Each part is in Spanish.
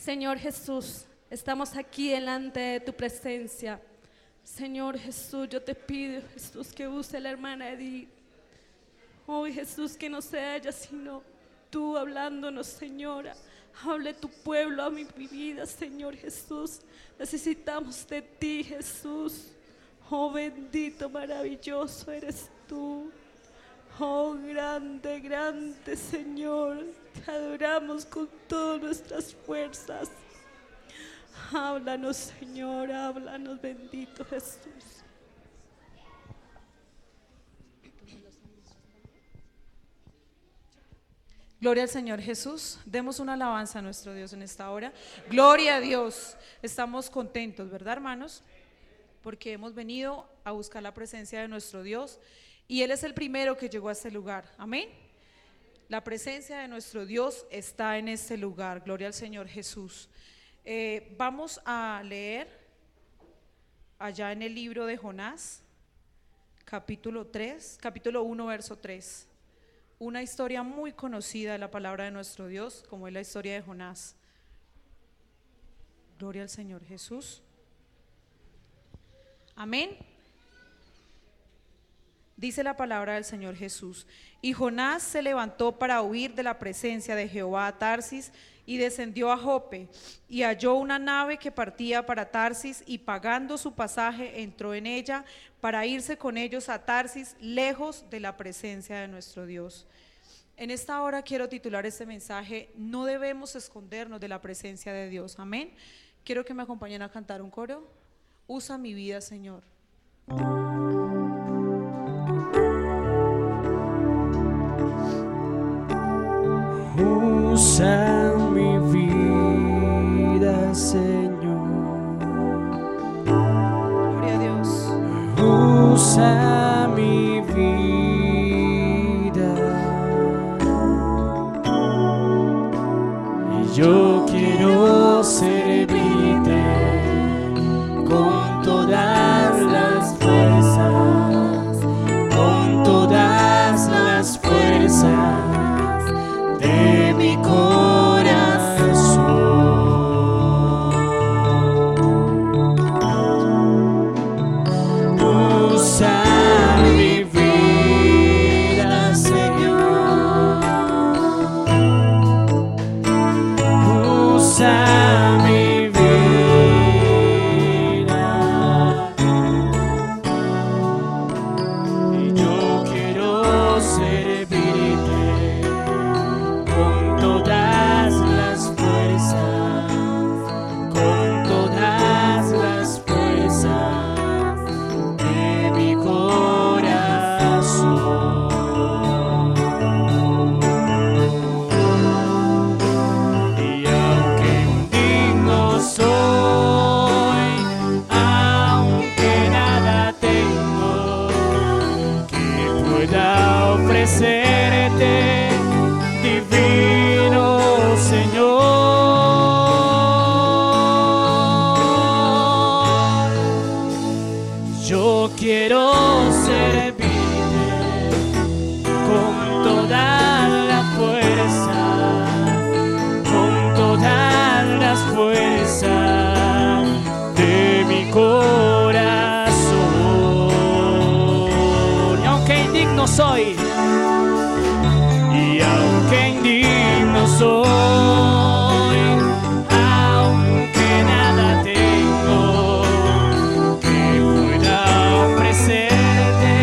Señor Jesús, estamos aquí delante de tu presencia. Señor Jesús, yo te pido, Jesús, que use la hermana Edith. Hoy, Jesús, que no sea ella, sino tú hablándonos, Señora. Hable tu pueblo a mi vida, Señor Jesús. Necesitamos de ti, Jesús. Oh, bendito, maravilloso eres tú. Oh, grande, grande, Señor. Te adoramos con todas nuestras fuerzas. Háblanos, Señor, háblanos, bendito Jesús. Gloria al Señor Jesús. Demos una alabanza a nuestro Dios en esta hora. Gloria a Dios. Estamos contentos, ¿verdad, hermanos? Porque hemos venido a buscar la presencia de nuestro Dios y Él es el primero que llegó a este lugar. Amén. La presencia de nuestro Dios está en este lugar. Gloria al Señor Jesús. Vamos a leer allá en el libro de Jonás, capítulo 1, verso 3. Una historia muy conocida de la palabra de nuestro Dios, como es la historia de Jonás. Gloria al Señor Jesús. Amén. Dice la palabra del Señor Jesús: y Jonás se levantó para huir de la presencia de Jehová a Tarsis, y descendió a Jope, y halló una nave que partía para Tarsis, y pagando su pasaje entró en ella para irse con ellos a Tarsis, lejos de la presencia de nuestro Dios. En esta hora quiero titular este mensaje: no debemos escondernos de la presencia de Dios. Amén. Quiero que me acompañen a cantar un coro. Usa mi vida, Señor. Usa mi vida, Señor. Gloria a Dios. Usa mi vida. Y yo quiero servirte con todas las fuerzas, con todas las fuerzas de mi corazón. Usa mi vida, Señor. Usa mi vida. Y yo quiero servirte con todas las fuerzas, con todas las fuerzas de mi corazón. Y aunque indigno soy, aunque nada tengo que pueda ofrecerte, divino Señor, yo quiero servirte con toda la fuerza, con todas las fuerzas de mi corazón. Y aunque indigno soy, y aunque indigno soy, aunque nada tengo que pueda ofrecerte,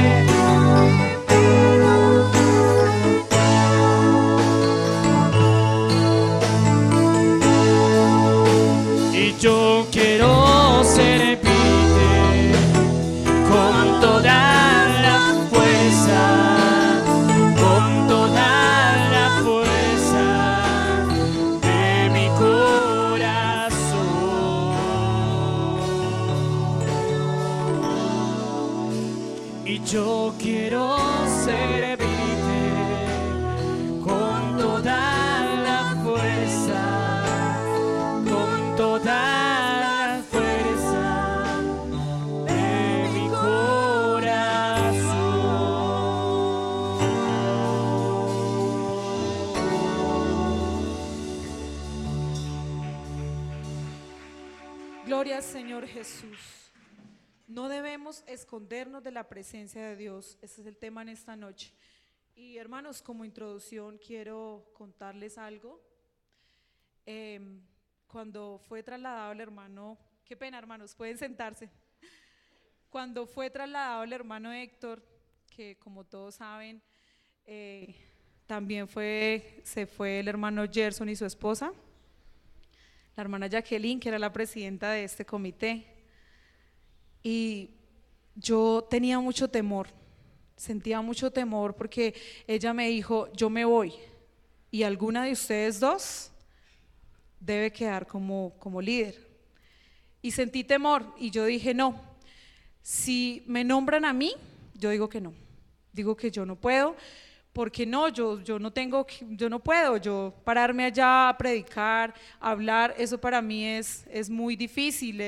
y yo quiero servirte con toda la fuerza, con toda la fuerza de mi corazón. Y yo quiero servirte con toda la fuerza, con toda la fuerza de mi corazón. Gloria al Señor Jesús. No debemos escondernos de la presencia de Dios. Ese es el tema en esta noche. Y hermanos, como introducción quiero contarles algo. Cuando fue trasladado el hermano, qué pena hermanos, pueden sentarse. Cuando fue trasladado el hermano Héctor, que como todos saben, también se fue el hermano Gerson y su esposa, la hermana Jacqueline, que era la presidenta de este comité. Y yo tenía mucho temor, sentía mucho temor porque ella me dijo, yo me voy y alguna de ustedes dos debe quedar como líder. Y sentí temor y yo dije, no, si me nombran a mí, yo digo que no, digo que yo no puedo, porque no, yo no puedo, yo pararme allá a predicar, a hablar, eso para mí es muy difícil,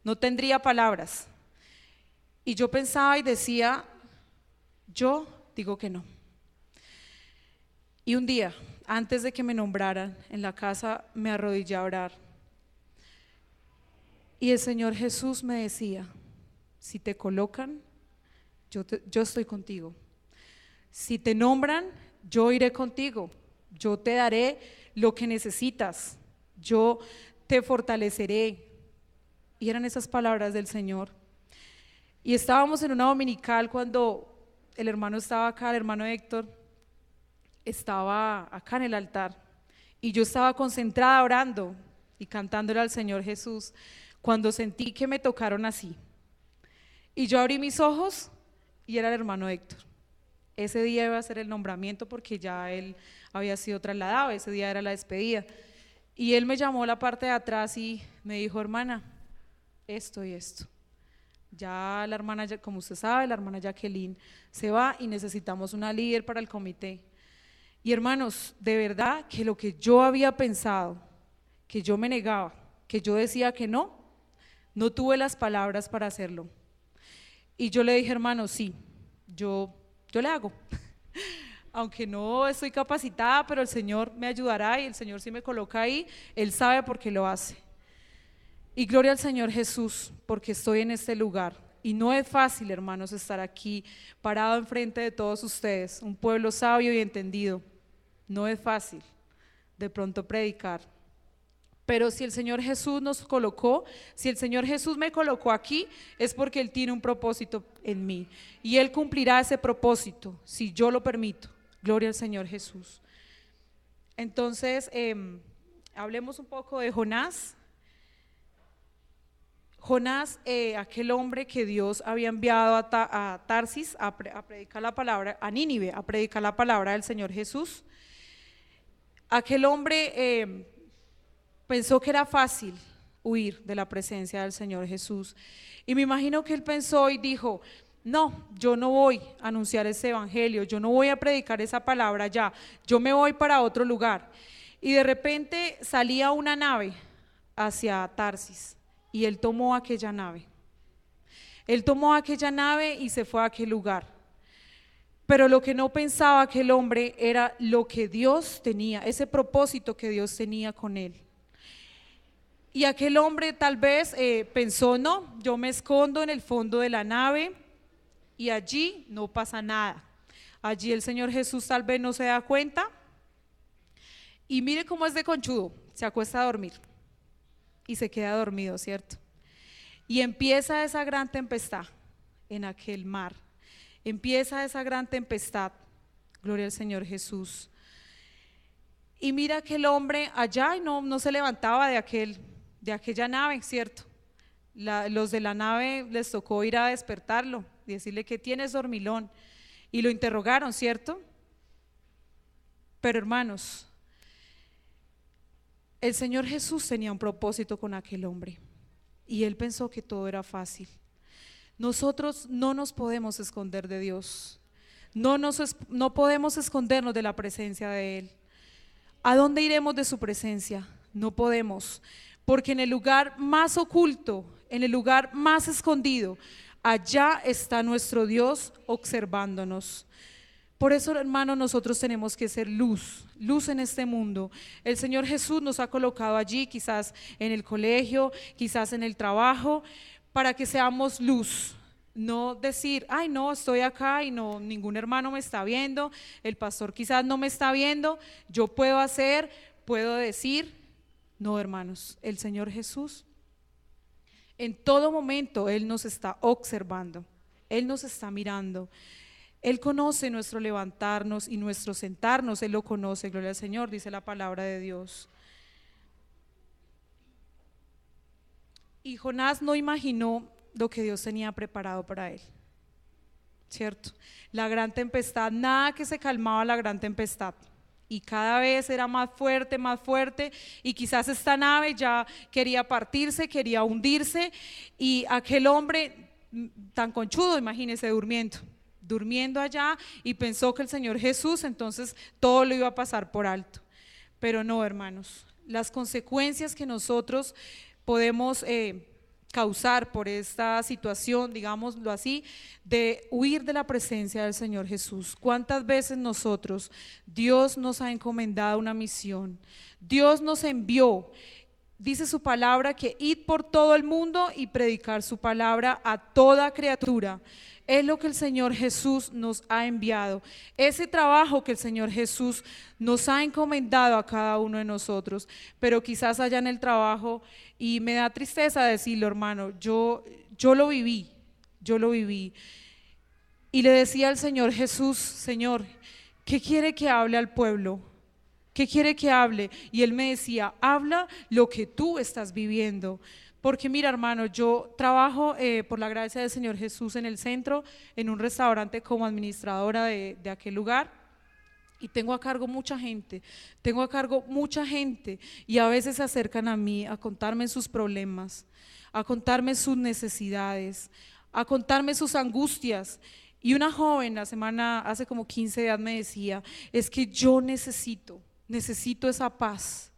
no tendría palabras. Y yo pensaba y decía, yo digo que no. Y un día, antes de que me nombraran en la casa, me arrodillé a orar. Y el Señor Jesús me decía, si te colocan, yo estoy contigo. Si te nombran, yo iré contigo, yo te daré lo que necesitas, yo te fortaleceré. Y eran esas palabras del Señor. Y estábamos en una dominical cuando el hermano estaba acá, el hermano Héctor estaba acá en el altar y yo estaba concentrada orando y cantándole al Señor Jesús cuando sentí que me tocaron así. Y yo abrí mis ojos y era el hermano Héctor. Ese día iba a ser el nombramiento porque ya él había sido trasladado, ese día era la despedida. Y él me llamó a la parte de atrás y me dijo, hermana, esto y esto. Ya la hermana, como usted sabe, la hermana Jacqueline se va y necesitamos una líder para el comité. Y hermanos, de verdad que lo que yo había pensado, que yo me negaba, que yo decía que no tuve las palabras para hacerlo. Y yo le dije, hermano, sí, yo le hago, aunque no estoy capacitada, pero el Señor me ayudará y el Señor si me coloca ahí, Él sabe por qué lo hace. Y gloria al Señor Jesús, porque estoy en este lugar. Y no es fácil, hermanos, estar aquí parado enfrente de todos ustedes, un pueblo sabio y entendido. No es fácil de pronto predicar. Pero si el Señor Jesús nos colocó, si el Señor Jesús me colocó aquí, es porque Él tiene un propósito en mí. Y Él cumplirá ese propósito, si yo lo permito. Gloria al Señor Jesús. Entonces, hablemos un poco de Jonás. Jonás, aquel hombre que Dios había enviado a Tarsis a predicar la palabra, a Nínive, a predicar la palabra del Señor Jesús. Aquel hombre pensó que era fácil huir de la presencia del Señor Jesús. Y me imagino que él pensó y dijo, no, yo no voy a anunciar ese evangelio, yo no voy a predicar esa palabra ya, yo me voy para otro lugar. Y de repente salía una nave hacia Tarsis y él tomó aquella nave. Él tomó aquella nave y se fue a aquel lugar. Pero lo que no pensaba aquel hombre era lo que Dios tenía, ese propósito que Dios tenía con él. Y aquel hombre tal vez pensó, no, yo me escondo en el fondo de la nave y allí no pasa nada. Allí el Señor Jesús tal vez no se da cuenta. Y mire cómo es de conchudo, se acuesta a dormir y se queda dormido, ¿cierto? Y empieza esa gran tempestad en aquel mar. Empieza esa gran tempestad, gloria al Señor Jesús. Y mira aquel hombre allá y no se levantaba de aquella nave, ¿cierto? Los de la nave les tocó ir a despertarlo y decirle que tienes dormilón. Y lo interrogaron, ¿cierto? Pero hermanos, el Señor Jesús tenía un propósito con aquel hombre y él pensó que todo era fácil. Nosotros no nos podemos esconder de Dios, no podemos escondernos de la presencia de Él. ¿A dónde iremos de su presencia? No podemos, porque en el lugar más oculto, en el lugar más escondido, allá está nuestro Dios observándonos. Por eso, hermanos, nosotros tenemos que ser luz, luz en este mundo. El Señor Jesús nos ha colocado allí, quizás en el colegio, quizás en el trabajo, para que seamos luz. No decir, ay no, estoy acá y no, ningún hermano me está viendo, el pastor quizás no me está viendo, yo puedo hacer, puedo decir. No, hermanos, el Señor Jesús en todo momento Él nos está observando, Él nos está mirando. Él conoce nuestro levantarnos y nuestro sentarnos, Él lo conoce, gloria al Señor, dice la palabra de Dios. Y Jonás no imaginó lo que Dios tenía preparado para él, ¿cierto? La gran tempestad, nada que se calmaba la gran tempestad. Y cada vez era más fuerte, y quizás esta nave ya quería partirse, quería hundirse, y aquel hombre tan conchudo, imagínese, durmiendo allá, y pensó que el Señor Jesús entonces todo lo iba a pasar por alto. Pero no, hermanos, las consecuencias que nosotros podemos causar por esta situación, digámoslo así, de huir de la presencia del Señor Jesús. ¿Cuántas veces nosotros, Dios nos ha encomendado una misión? Dios nos envió, dice su palabra, que id por todo el mundo y predicar su palabra a toda criatura. Es lo que el Señor Jesús nos ha enviado, ese trabajo que el Señor Jesús nos ha encomendado a cada uno de nosotros. Pero quizás allá en el trabajo, y me da tristeza decirlo, hermano, yo lo viví, y le decía al Señor Jesús, Señor, ¿qué quiere que hable al pueblo? ¿Qué quiere que hable? Y Él me decía, habla lo que tú estás viviendo. Porque mira, hermano, yo trabajo por la gracia del Señor Jesús en el centro, en un restaurante como administradora de aquel lugar, y tengo a cargo mucha gente, y a veces se acercan a mí a contarme sus problemas, a contarme sus necesidades, a contarme sus angustias. Y una joven hace como 15 días me decía, es que yo necesito esa paz.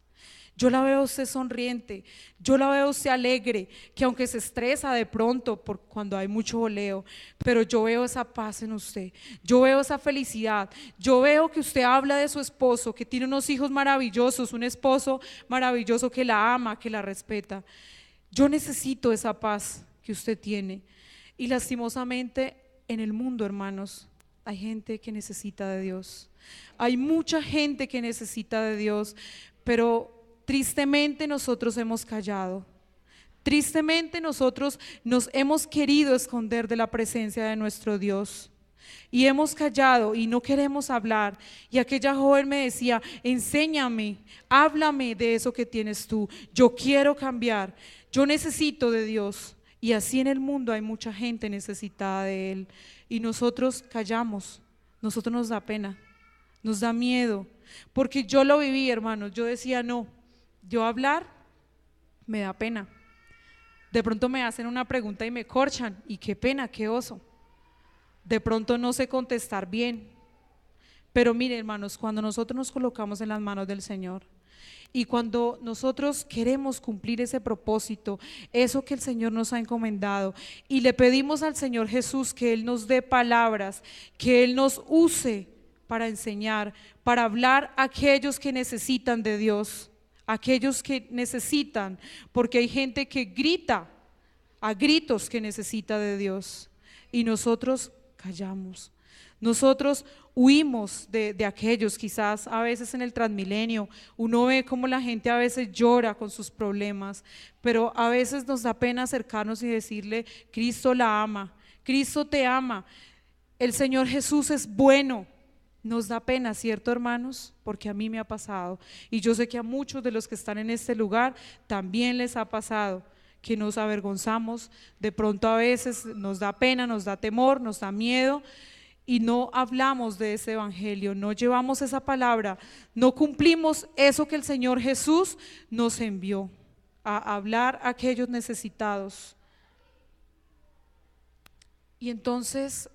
Yo la veo a usted sonriente, yo la veo a usted alegre, que aunque se estresa de pronto por cuando hay mucho boleo, pero yo veo esa paz en usted, yo veo esa felicidad, yo veo que usted habla de su esposo, que tiene unos hijos maravillosos, un esposo maravilloso que la ama, que la respeta. Yo necesito esa paz que usted tiene. Y lastimosamente en el mundo, hermanos, hay gente que necesita de Dios, hay mucha gente que necesita de Dios, pero tristemente nosotros hemos callado, tristemente nosotros nos hemos querido esconder de la presencia de nuestro Dios y hemos callado y no queremos hablar. Y aquella joven me decía, enséñame, háblame de eso que tienes tú, yo quiero cambiar, yo necesito de Dios. Y así en el mundo hay mucha gente necesitada de Él y nosotros callamos, nosotros nos da pena, nos da miedo, porque yo lo viví, hermanos. Yo decía, no, yo hablar me da pena, de pronto me hacen una pregunta y me corchan, y qué pena, qué oso, de pronto no sé contestar bien. Pero mire, hermanos, cuando nosotros nos colocamos en las manos del Señor y cuando nosotros queremos cumplir ese propósito, eso que el Señor nos ha encomendado, y le pedimos al Señor Jesús que Él nos dé palabras, que Él nos use para enseñar, para hablar a aquellos que necesitan de Dios, aquellos que necesitan, porque hay gente que grita a gritos que necesita de Dios y nosotros callamos, nosotros huimos de aquellos. Quizás a veces en el Transmilenio uno ve cómo la gente a veces llora con sus problemas, pero a veces nos da pena acercarnos y decirle, Cristo la ama, Cristo te ama, el Señor Jesús es bueno. Nos da pena, ¿cierto, hermanos? Porque a mí me ha pasado, y yo sé que a muchos de los que están en este lugar también les ha pasado, que nos avergonzamos, de pronto a veces nos da pena, nos da temor, nos da miedo, y no hablamos de ese evangelio, no llevamos esa palabra, no cumplimos eso que el Señor Jesús nos envió, a hablar a aquellos necesitados. Y entonces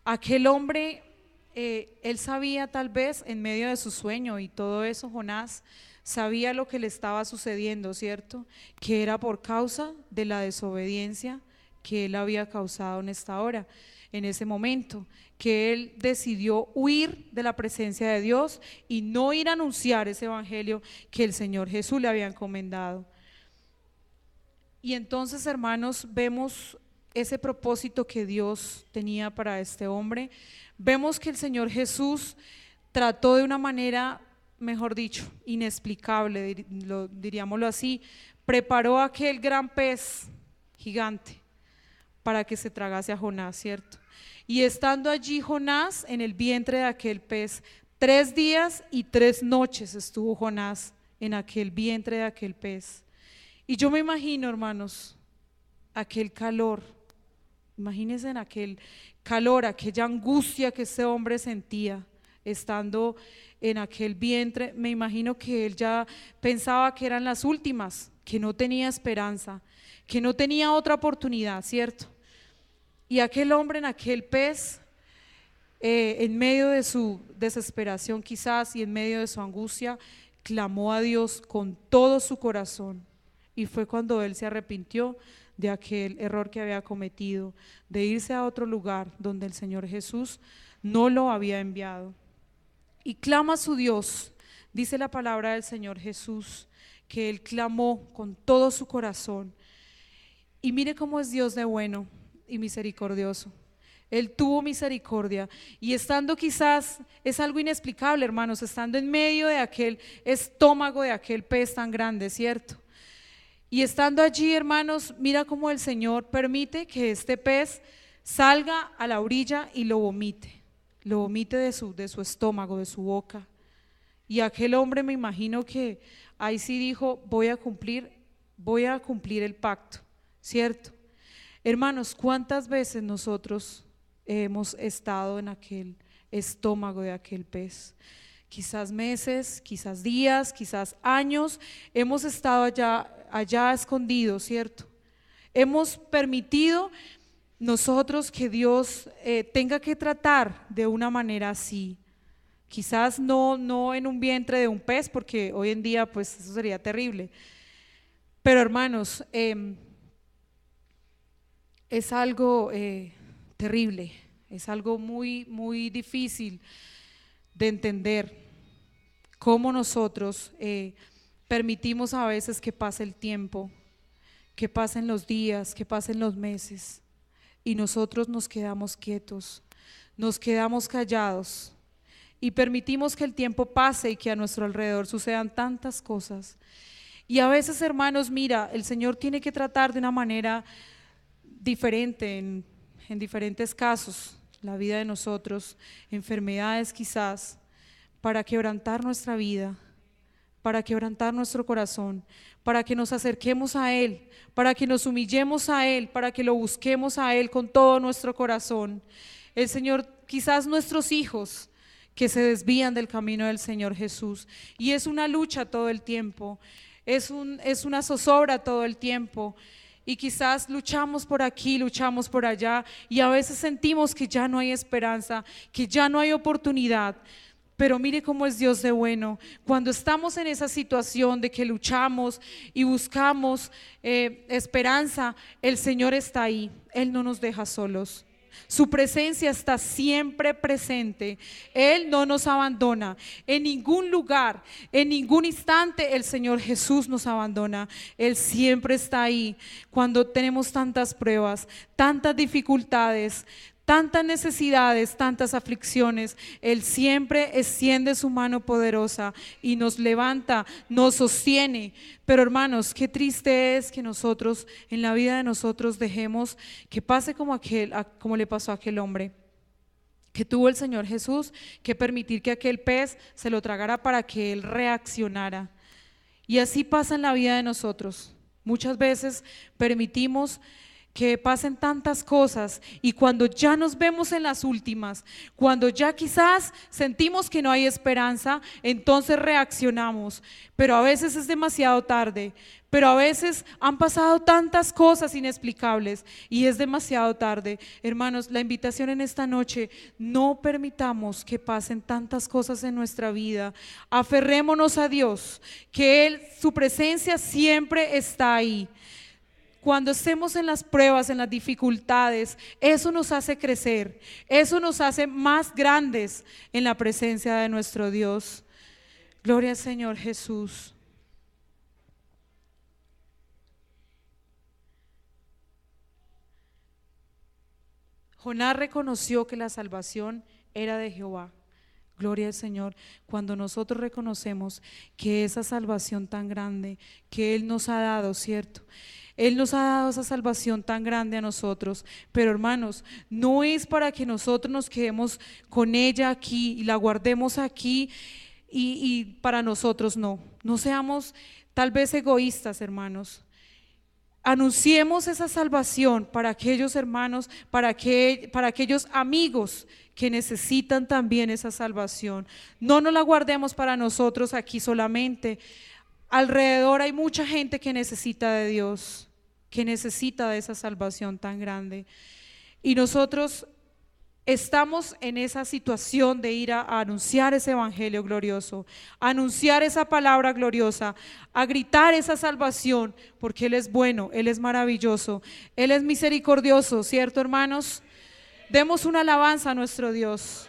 aquel hombre, él sabía, tal vez en medio de su sueño y todo eso, Jonás sabía lo que le estaba sucediendo, ¿cierto? Que era por causa de la desobediencia que él había causado en esta hora, en ese momento, que él decidió huir de la presencia de Dios y no ir a anunciar ese evangelio que el Señor Jesús le había encomendado. Y entonces, hermanos, vemos ese propósito que Dios tenía para este hombre. Vemos que el Señor Jesús trató de una manera, mejor dicho, inexplicable, diríamoslo así, preparó aquel gran pez gigante para que se tragase a Jonás, ¿cierto? Y estando allí Jonás en el vientre de aquel pez, 3 días y 3 noches estuvo Jonás en aquel vientre de aquel pez. Y yo me imagino, hermanos, aquel calor, imagínense en aquel calor, aquella angustia que ese hombre sentía estando en aquel vientre. Me imagino que él ya pensaba que eran las últimas, que no tenía esperanza, que no tenía otra oportunidad, ¿cierto? Y aquel hombre en aquel pez, en medio de su desesperación quizás y en medio de su angustia, clamó a Dios con todo su corazón. Y fue cuando él se arrepintió de aquel error que había cometido, de irse a otro lugar donde el Señor Jesús no lo había enviado. Y clama a su Dios, dice la palabra del Señor Jesús, que él clamó con todo su corazón. Y mire cómo es Dios de bueno y misericordioso. Él tuvo misericordia y estando quizás, es algo inexplicable, hermanos, estando en medio de aquel estómago de aquel pez tan grande, ¿cierto? Y estando allí, hermanos, mira cómo el Señor permite que este pez salga a la orilla y lo vomite de su estómago, de su boca. Y aquel hombre, me imagino que ahí sí dijo, voy a cumplir el pacto, ¿cierto? Hermanos, ¿cuántas veces nosotros hemos estado en aquel estómago de aquel pez? Quizás meses, quizás días, quizás años, hemos estado allá escondidos, ¿cierto? Hemos permitido nosotros que Dios tenga que tratar de una manera así. Quizás no en un vientre de un pez, porque hoy en día pues eso sería terrible. Pero hermanos, es algo terrible, es algo muy, muy difícil de entender cómo nosotros permitimos a veces que pase el tiempo, que pasen los días, que pasen los meses y nosotros nos quedamos quietos, nos quedamos callados y permitimos que el tiempo pase y que a nuestro alrededor sucedan tantas cosas. Y a veces, hermanos, mira, el Señor tiene que tratar de una manera diferente en diferentes casos, la vida de nosotros, enfermedades quizás, para quebrantar nuestra vida, para quebrantar nuestro corazón, para que nos acerquemos a Él, para que nos humillemos a Él, para que lo busquemos a Él con todo nuestro corazón. El Señor, quizás nuestros hijos que se desvían del camino del Señor Jesús, y es una lucha todo el tiempo, es una zozobra todo el tiempo. Y quizás luchamos por aquí, luchamos por allá y a veces sentimos que ya no hay esperanza, que ya no hay oportunidad. Pero mire cómo es Dios de bueno. Cuando estamos en esa situación de que luchamos y buscamos esperanza, el Señor está ahí, Él no nos deja solos. Su presencia está siempre presente. Él no nos abandona en ningún lugar, en ningún instante el Señor Jesús nos abandona. Él siempre está ahí cuando tenemos tantas pruebas, tantas dificultades, tantas necesidades, tantas aflicciones. Él siempre extiende su mano poderosa y nos levanta, nos sostiene. Pero hermanos, qué triste es que nosotros, en la vida de nosotros, dejemos que pase como le pasó a aquel hombre que tuvo el Señor Jesús que permitir que aquel pez se lo tragara para que él reaccionara. Y así pasa en la vida de nosotros. Muchas veces permitimos que pasen tantas cosas y cuando ya nos vemos en las últimas, cuando ya quizás sentimos que no hay esperanza, entonces reaccionamos, pero a veces es demasiado tarde, pero a veces han pasado tantas cosas inexplicables y es demasiado tarde. Hermanos, la invitación en esta noche, no permitamos que pasen tantas cosas en nuestra vida, aferrémonos a Dios, que Él, su presencia siempre está ahí. cuando estemos en las pruebas, en las dificultades, eso nos hace crecer, eso nos hace más grandes en la presencia de nuestro Dios. Gloria al Señor Jesús. Jonás reconoció que la salvación era de Jehová. Gloria al Señor. Cuando nosotros reconocemos que esa salvación tan grande que Él nos ha dado, ¿cierto? Él nos ha dado esa salvación tan grande a nosotros, pero hermanos, no es para que nosotros nos quedemos con ella aquí y la guardemos aquí y para nosotros no seamos tal vez egoístas, hermanos. Anunciemos esa salvación para aquellos hermanos, para aquellos amigos que necesitan también esa salvación. No nos la guardemos para nosotros aquí solamente. Alrededor hay mucha gente que necesita de Dios, que necesita de esa salvación tan grande. Y nosotros estamos en esa situación de ir a anunciar ese evangelio glorioso, a anunciar esa palabra gloriosa, a gritar esa salvación, porque Él es bueno, Él es maravilloso, Él es misericordioso, ¿cierto, hermanos? Demos una alabanza a nuestro Dios.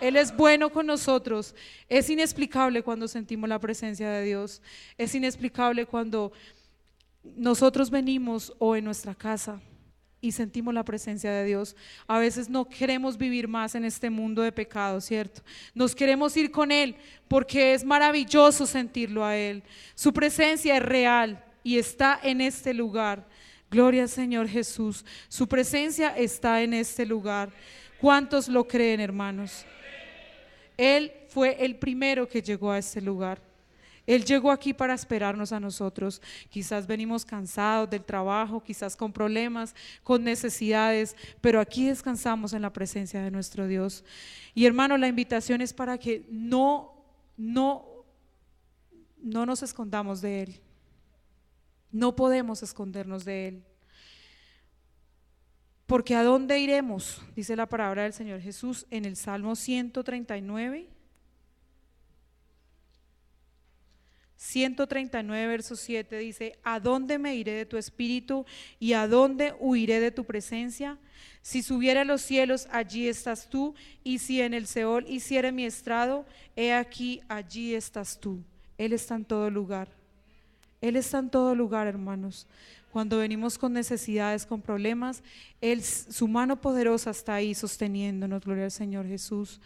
Él es bueno con nosotros. Es inexplicable cuando sentimos la presencia de Dios. Es inexplicable cuando nosotros venimos o en nuestra casa y sentimos la presencia de Dios. A veces no queremos vivir más en este mundo de pecado, ¿cierto? Nos queremos ir con Él porque es maravilloso sentirlo a Él. Su presencia es real y está en este lugar. Gloria al Señor Jesús. Su presencia está en este lugar. ¿Cuántos lo creen, hermanos? Él fue el primero que llegó a este lugar. Él llegó aquí para esperarnos a nosotros. Quizás venimos cansados del trabajo, quizás con problemas, con necesidades, pero aquí descansamos en la presencia de nuestro Dios. Y hermano, la invitación es para que no nos escondamos de Él. No podemos escondernos de Él. Porque ¿a dónde iremos? Dice la palabra del Señor Jesús en el Salmo 139. 139 verso 7 dice: ¿a dónde me iré de tu espíritu y a dónde huiré de tu presencia? Si subiera a los cielos, allí estás tú, y si en el Seol hiciera mi estrado, he aquí, allí estás tú. Él está en todo lugar. Él está en todo lugar, hermanos. Cuando venimos con necesidades, con problemas, su mano poderosa está ahí sosteniéndonos, gloria al Señor Jesús.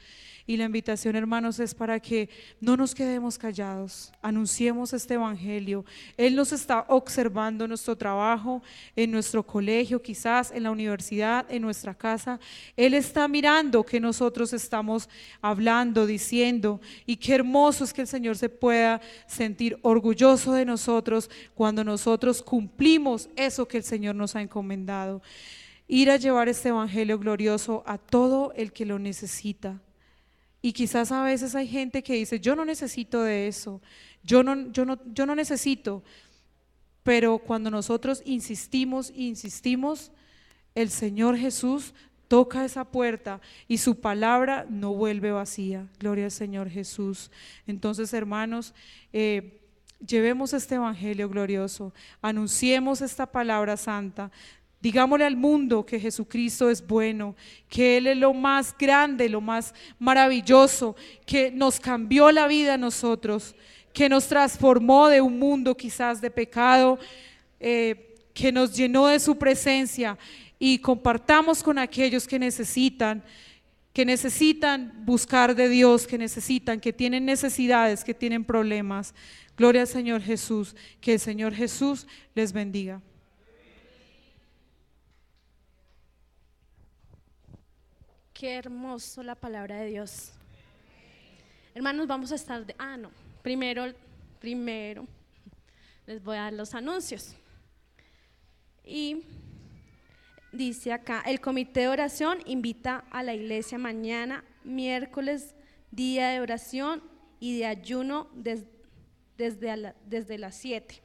Y la invitación, hermanos, es para que no nos quedemos callados, anunciemos este evangelio. Él nos está observando en nuestro trabajo, en nuestro colegio, quizás en la universidad, en nuestra casa. Él está mirando que nosotros estamos hablando, diciendo, y qué hermoso es que el Señor se pueda sentir orgulloso de nosotros cuando nosotros cumplimos eso que el Señor nos ha encomendado. Ir a llevar este evangelio glorioso a todo el que lo necesita. Y quizás a veces hay gente que dice: yo no necesito de eso, yo no necesito. Pero cuando nosotros insistimos, el Señor Jesús toca esa puerta y su palabra no vuelve vacía. Gloria al Señor Jesús. Entonces, hermanos, llevemos este evangelio glorioso, anunciemos esta palabra santa. Digámosle al mundo que Jesucristo es bueno, que Él es lo más grande, lo más maravilloso, que nos cambió la vida a nosotros, que nos transformó de un mundo quizás de pecado, que nos llenó de su presencia, y compartamos con aquellos que necesitan buscar de Dios, que tienen necesidades, que tienen problemas. Gloria al Señor Jesús, que el Señor Jesús les bendiga. Qué hermoso la palabra de Dios. Hermanos, vamos a estar primero les voy a dar los anuncios. Y dice acá: el comité de oración invita a la iglesia mañana, miércoles, día de oración y de ayuno desde las 7.